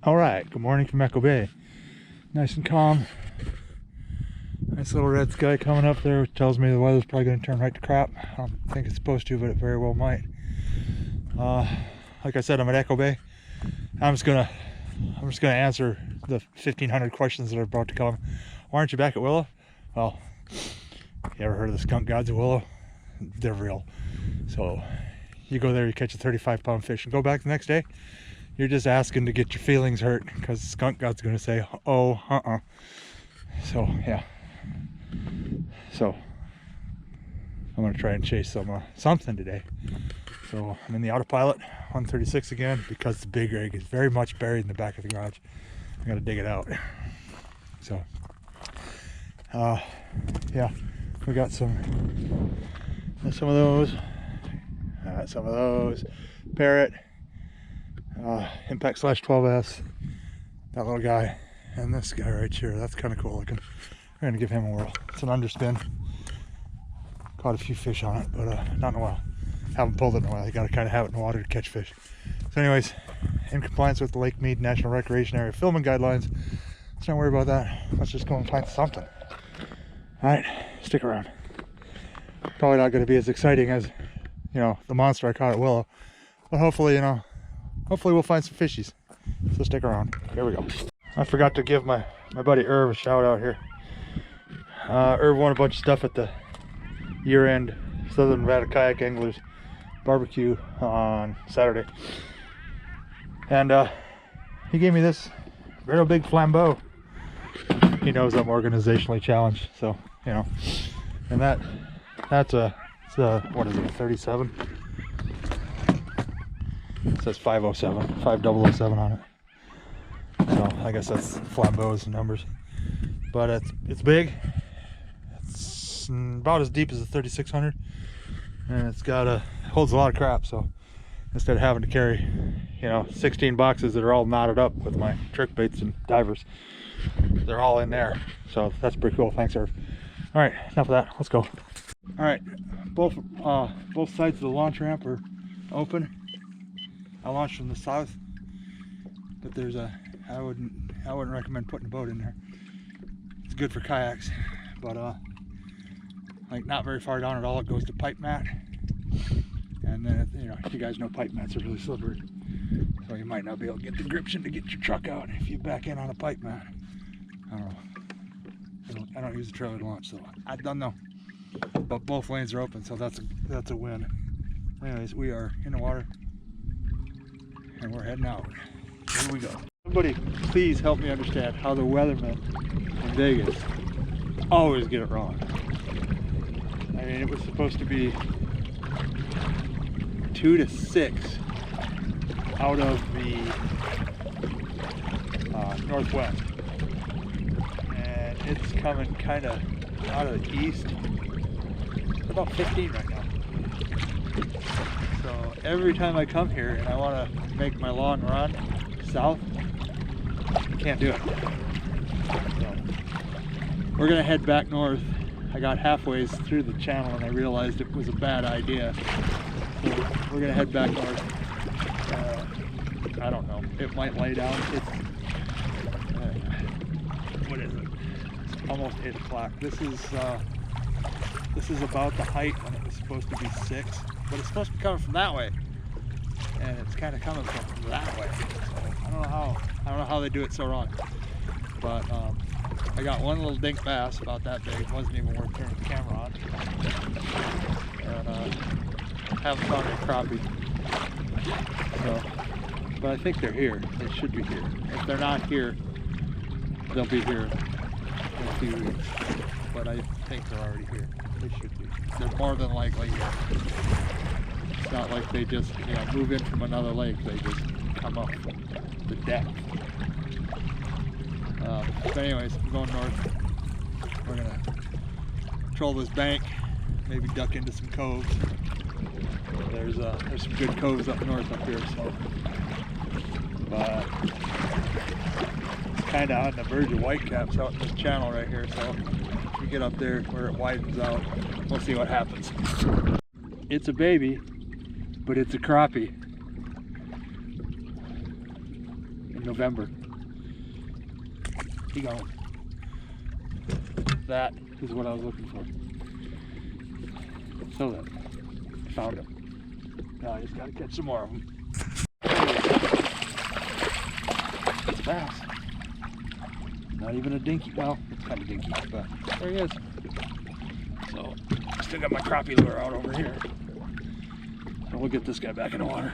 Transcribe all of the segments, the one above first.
All right, good morning from Echo Bay. Nice and calm. Nice little red sky coming up there, which tells me the weather's probably going to turn right to crap. I don't think it's supposed to, but it very well might. Like I said, I'm at Echo Bay. I'm just gonna answer the 1,500 questions that are about to come. Why aren't you back at Willow? Well, you ever heard of the skunk gods of Willow? They're real. So you go there, you catch a 35-pound fish, and go back the next day. You're just asking to get your feelings hurt because the skunk god's going to say, oh, So, yeah. So, I'm going to try and chase something today. So, I'm in the Autopilot, 136 again, because the big rig is very much buried in the back of the garage. I got to dig it out. So, yeah, we got some of those. Some of those. Parrot. Impact / 12S, that little guy, and this guy right here. That's kind of cool looking. We're gonna give him a whirl. It's an underspin. Caught a few fish on it, but not in a while. Haven't pulled it in a while. You gotta kind of have it in the water to catch fish. So anyways, in compliance with the Lake Mead National Recreation Area filming guidelines, let's not worry about that. Let's just go and find something. All right, stick around. Probably not going to be as exciting as, the monster I caught at Willow, but hopefully, hopefully we'll find some fishies. So stick around. Here we go. I forgot to give my buddy Irv a shout out here. Irv won a bunch of stuff at the year-end Southern Nevada Kayak Anglers barbecue on Saturday. And he gave me this real big flambeau. He knows I'm organizationally challenged, so, and that's what is it, a 37? It says 507, 5007 on it. So I guess that's flambeau's numbers. But it's big. It's about as deep as a 3600, and it's holds a lot of crap. So instead of having to carry, 16 boxes that are all knotted up with my trick baits and divers, they're all in there. So that's pretty cool. Thanks, Irv. All right, enough of that. Let's go. All right, both sides of the launch ramp are open. I launched from the south, but I wouldn't recommend putting a boat in there. It's good for kayaks, but like not very far down at all. It goes to pipe mat, and then you guys know pipe mats are really slippery, so you might not be able to get the gription to get your truck out if you back in on a pipe mat. I don't know. I don't use a trailer to launch, so I don't know. But both lanes are open, so that's a win. Anyways, we are in the water, and we're heading out. Here we go. Somebody please help me understand how the weathermen in Vegas always get it wrong. I mean, it was supposed to be 2 to 6 out of the northwest, and it's coming kind of out of the east. It's about 15 right now. So every time I come here and I want to make my long run south, I can't do it. So we're gonna head back north. I got halfway through the channel and I realized it was a bad idea. So we're gonna head back north. I don't know. It might lay down. It's what is it? It's almost 8 o'clock. This is about the height when it was supposed to be 6, but it's supposed to be coming from that way, and it's kind of coming from that way. So I don't know how they do it so wrong. But I got one little dink bass about that big. It wasn't even worth turning the camera on. And haven't found any crappie. So, but I think they're here. They should be here. If they're not here, they'll be here in a few weeks. But I think they're already here. They should be. They're more than likely here. It's not like they just move in from another lake. They just come up the deck. But anyways, I'm going north. We're gonna patrol this bank, maybe duck into some coves. There's some good coves up north up here, so. But it's kind of on the verge of whitecaps out in this channel right here, so if we get up there where it widens out, we'll see what happens. It's a baby, but it's a crappie. in November. He gone. That is what I was looking for. So then, I found him. Now I just gotta catch some more of them. It's fast. Not even a dinky. Well, it's kind of dinky, but there he is. So, I still got my crappie lure out over here. So we'll get this guy back in the water.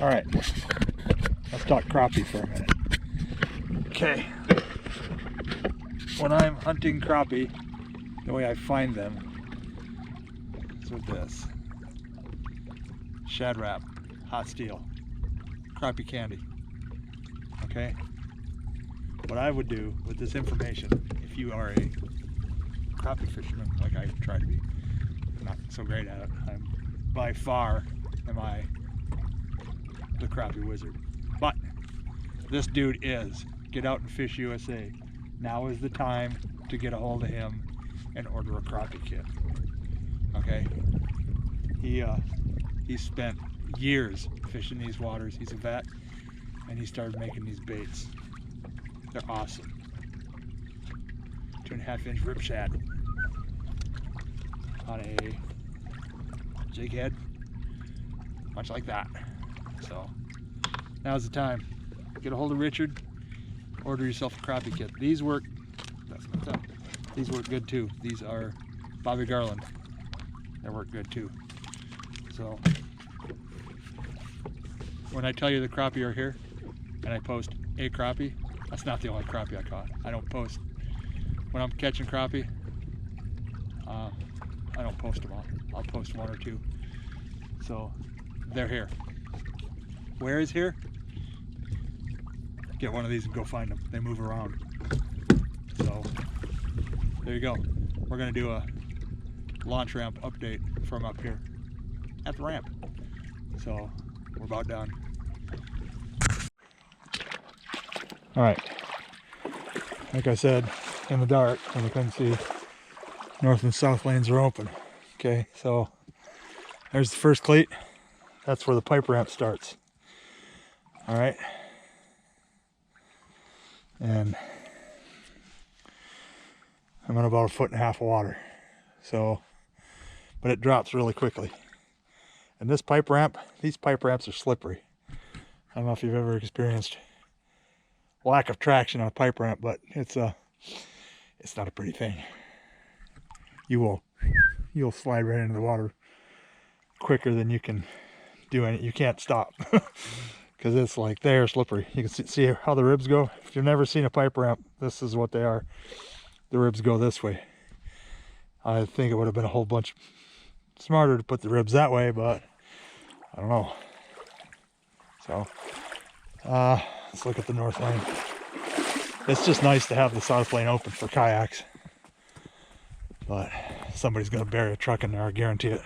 All right, let's talk crappie for a minute. Okay, when I'm hunting crappie, the way I find them is with this. Shad wrap, hot steel, crappie candy. Okay, what I would do with this information, if you are a crappie fisherman, like I try to be, I'm not so great at it. I'm by far am I the crappie wizard, but this dude is. Get Out and Fish USA. Now is the time to get a hold of him and order a crappie kit. Okay, he spent years fishing these waters. He's a vet, and he started making these baits. They're awesome. 2.5-inch rip shad on a jig head, much like that. So now's the time. Get a hold of Richard, order yourself a crappie kit. These work, that's not tough. These work good too. These are Bobby Garland. They work good too. So when I tell you the crappie are here and I post a crappie, that's not the only crappie I caught. I don't post, when I'm catching crappie, I don't post them all. I'll post one or two. So they're here. Where is here? Get one of these and go find them. They move around. So there you go. We're gonna do a launch ramp update from up here at the ramp. So we're about done. All right. Like I said, in the dark, and you couldn't see, north and south lanes are open. Okay, so there's the first cleat. That's where the pipe ramp starts. All right. And I'm in about 1.5 feet of water. So, but it drops really quickly. And this pipe ramp, these pipe ramps are slippery. I don't know if you've ever experienced lack of traction on a pipe ramp, but it's not a pretty thing. You'll slide right into the water quicker than you can do any. You can't stop because it's like they're slippery. You can see how the ribs go. If you've never seen a pipe ramp, this is what they are. The ribs go this way. I think it would have been a whole bunch smarter to put the ribs that way, but I don't know. So let's look at the north lane. It's just nice to have the south lane open for kayaks, but somebody's gonna bury a truck in there, I guarantee it.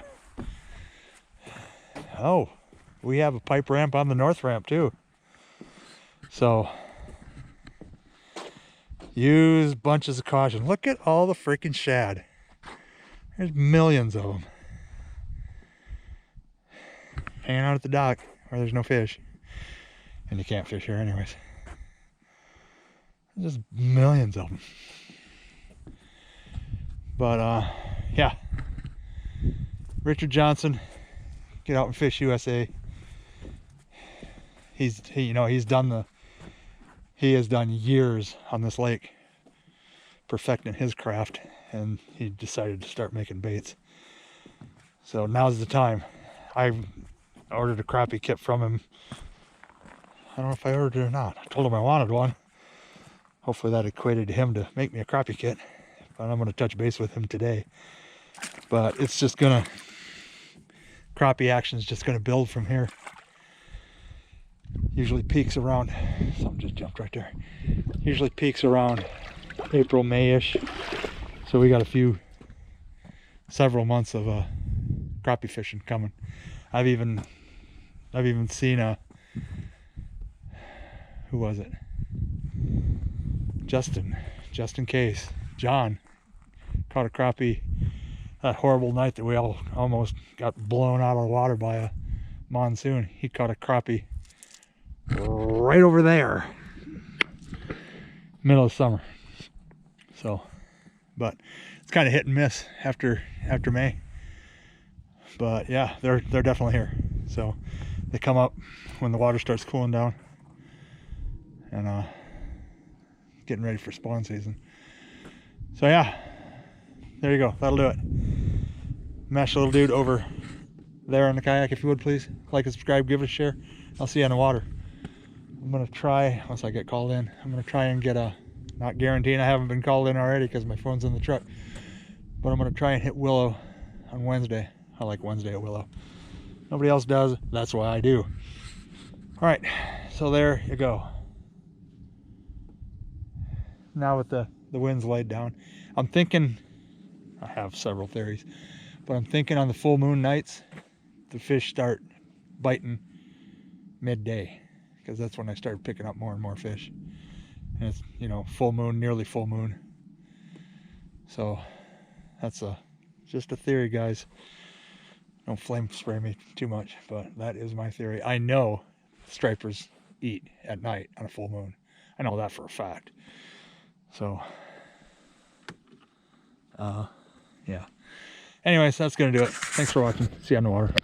Oh, we have a pipe ramp on the north ramp too. So use bunches of caution. Look at all the freaking shad. There's millions of them hanging out at the dock where there's no fish, and you can't fish here anyways. There's just millions of them. But yeah, Richard Johnson, Get Out and Fish USA. He has done years on this lake perfecting his craft, and he decided to start making baits. So now's the time. I ordered a crappie kit from him. I don't know if I ordered it or not. I told him I wanted one. Hopefully that equated to him to make me a crappie kit. But I'm going to touch base with him today. But it's just gonna, crappie action is just going to build from here. Usually peaks around, something just jumped right there. Usually peaks around April, May-ish. So we got several months of crappie fishing coming. I've even seen who was it? Justin Case. John caught a crappie that horrible night that we all almost got blown out of the water by monsoon, he caught a crappie right over there, middle of summer. So, but it's kind of hit and miss after May. But yeah, they're definitely here. So they come up when the water starts cooling down, and getting ready for spawn season. So yeah, there you go. That'll do it. Mash little dude over there on the kayak, if you would please. Like and subscribe, give it a share. I'll see you on the water. I'm gonna try, once I get called in, I'm gonna try and get a, not guaranteeing I haven't been called in already because my phone's in the truck, but I'm gonna try and hit Willow on Wednesday. I like Wednesday at Willow. Nobody else does, that's why I do. All right, so there you go. Now with the winds laid down, I'm thinking, I have several theories, but I'm thinking on the full moon nights, the fish start biting midday, because that's when I started picking up more and more fish. And it's, you know, full moon, nearly full moon. So that's just a theory, guys. Don't flame spray me too much, but that is my theory. I know stripers eat at night on a full moon. I know that for a fact. So yeah. Anyways, that's gonna do it. Thanks for watching. See you on the water.